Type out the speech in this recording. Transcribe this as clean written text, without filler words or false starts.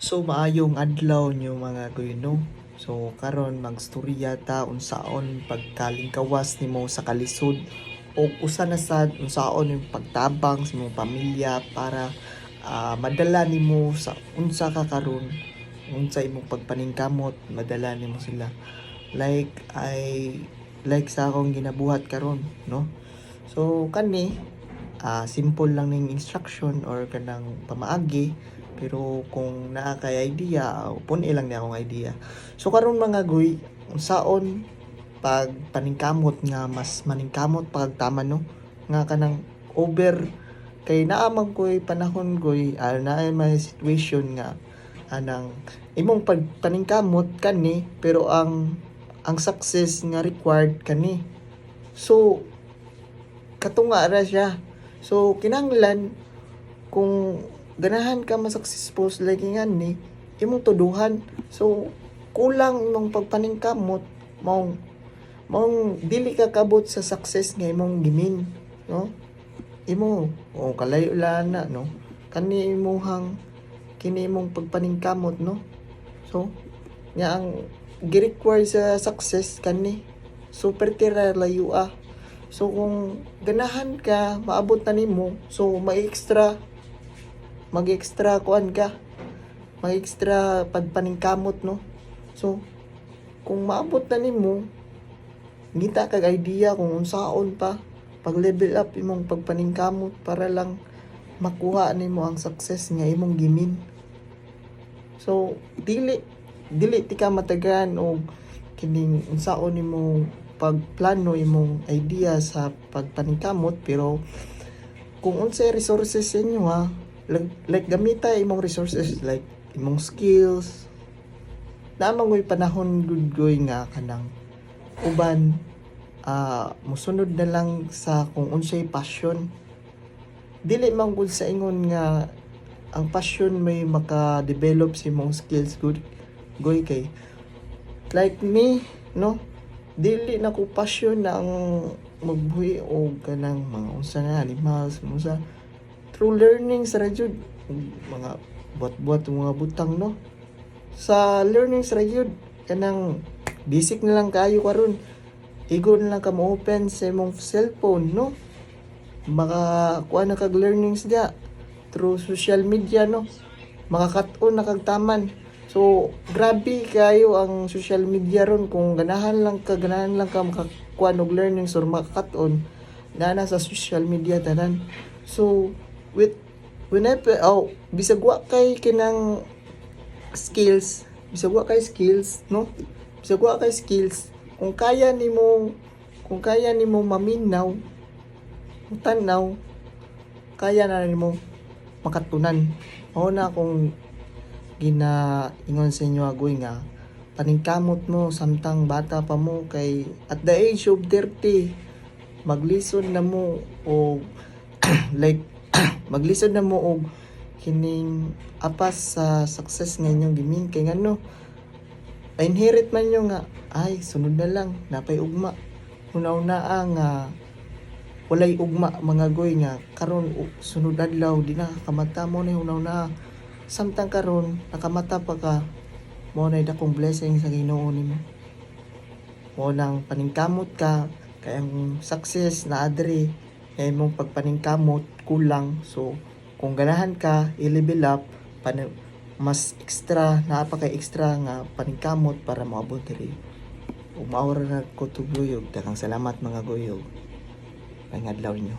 So maayong adlaw niyo mga goyno. So karon magstorya ta unsaon pagkalingkawas nimo sa kalisod o usa na sad unsaon yung pagtabang sa imong pamilya para madala nimo sa unsa ka karon, unsa imong pagpaningkamot, madala nimo sila. Like ay like sa akong ginabuhat karon, no? So kani simple lang ning instruction or kanang pamaagi, pero kung naa kay idea, pun ilang ni akong idea. So karon mga guy, unsaon pag paningkamot nga mas maningkamot pagtama no? Nga kanang over kay naa man ko'y panahon ko'y naa may situation nga anang imong paningkamot kani pero ang success nga required kani. So katunga ra siya. So kinahanglan kung ganahan ka ma-successful like nga ni imong tuduhan. So kulang imong pagpaningkamot mong dili ka kabot sa success nga imong gimin, no? Imo o kalayo la na, no? Kani kini imong pagpaningkamot, no? So nga ang gi-require sa success kani super tira layo. So kung ganahan ka maabot na nimo, so mag-extra kuan ka, mag-extra pagpaningkamot, no? So kung maabot na nimo, ngita kag idea kung unsaon pa pag level up imong pagpaningkamot para lang makuha nimo ang success nga imong gimin. So dili ti ka matagan og kining unsaon nimo pagplano imong idea sa pagpaningkamot, pero kung unsay resources sa inyo like gamita imong resources like imong skills, naman ko'y panahon good nga kanang uban musunod na lang sa kung unsay passion. Dili man gud sa ingon nga ang passion may maka-develop sa imong skills good goy kay like me, no? Dili na ko passion na ang magbuhi o kanang mga unsa nga animals, unsa through learning sa radyod mga buat-buat mga butang, no? Sa learning sa radyod kanang basic na lang kayo karon, igo na lang ka mo-open sa imong cellphone, no? Maka kuha na kag learnings dia through social media, no? Makakat-on na kag taman. So grabe kayo ang social media ron, kung ganahan lang ka makakuha og learnings or makakat-on na sa social media tanan. So whenever bisag wa kay kinang skills, no? Bisag wa kay skills, kung kaya nimo maminaw, tanaw, kaya na nimo makatunan. Mao na kung ginaingon sa inyo agoy nga paningkamot mo samtang bata pa mo, kay at the age of 30 maglisod na mo o like maglisod na mo og kining apas sa success nga inyong gimin, kay ngano inherit man nyo nga ay sunod na lang napay ugma una-una nga walay ugma mga goy nga karon sunod adlaw di na kamata mo ni una-una, samtang karon nakamata pa ka, mo na dakong blessing sa Ginoo nimo. Mo nang paningkamot ka kay ang success na adre ay mong pagpaningkamot kulang. So kung ganahan ka i-level up mas extra, napaka extra nga paningkamot para moabot diri. Ug maura na ko tugloyog, dakang salamat mga goyog. May adlaw nyo.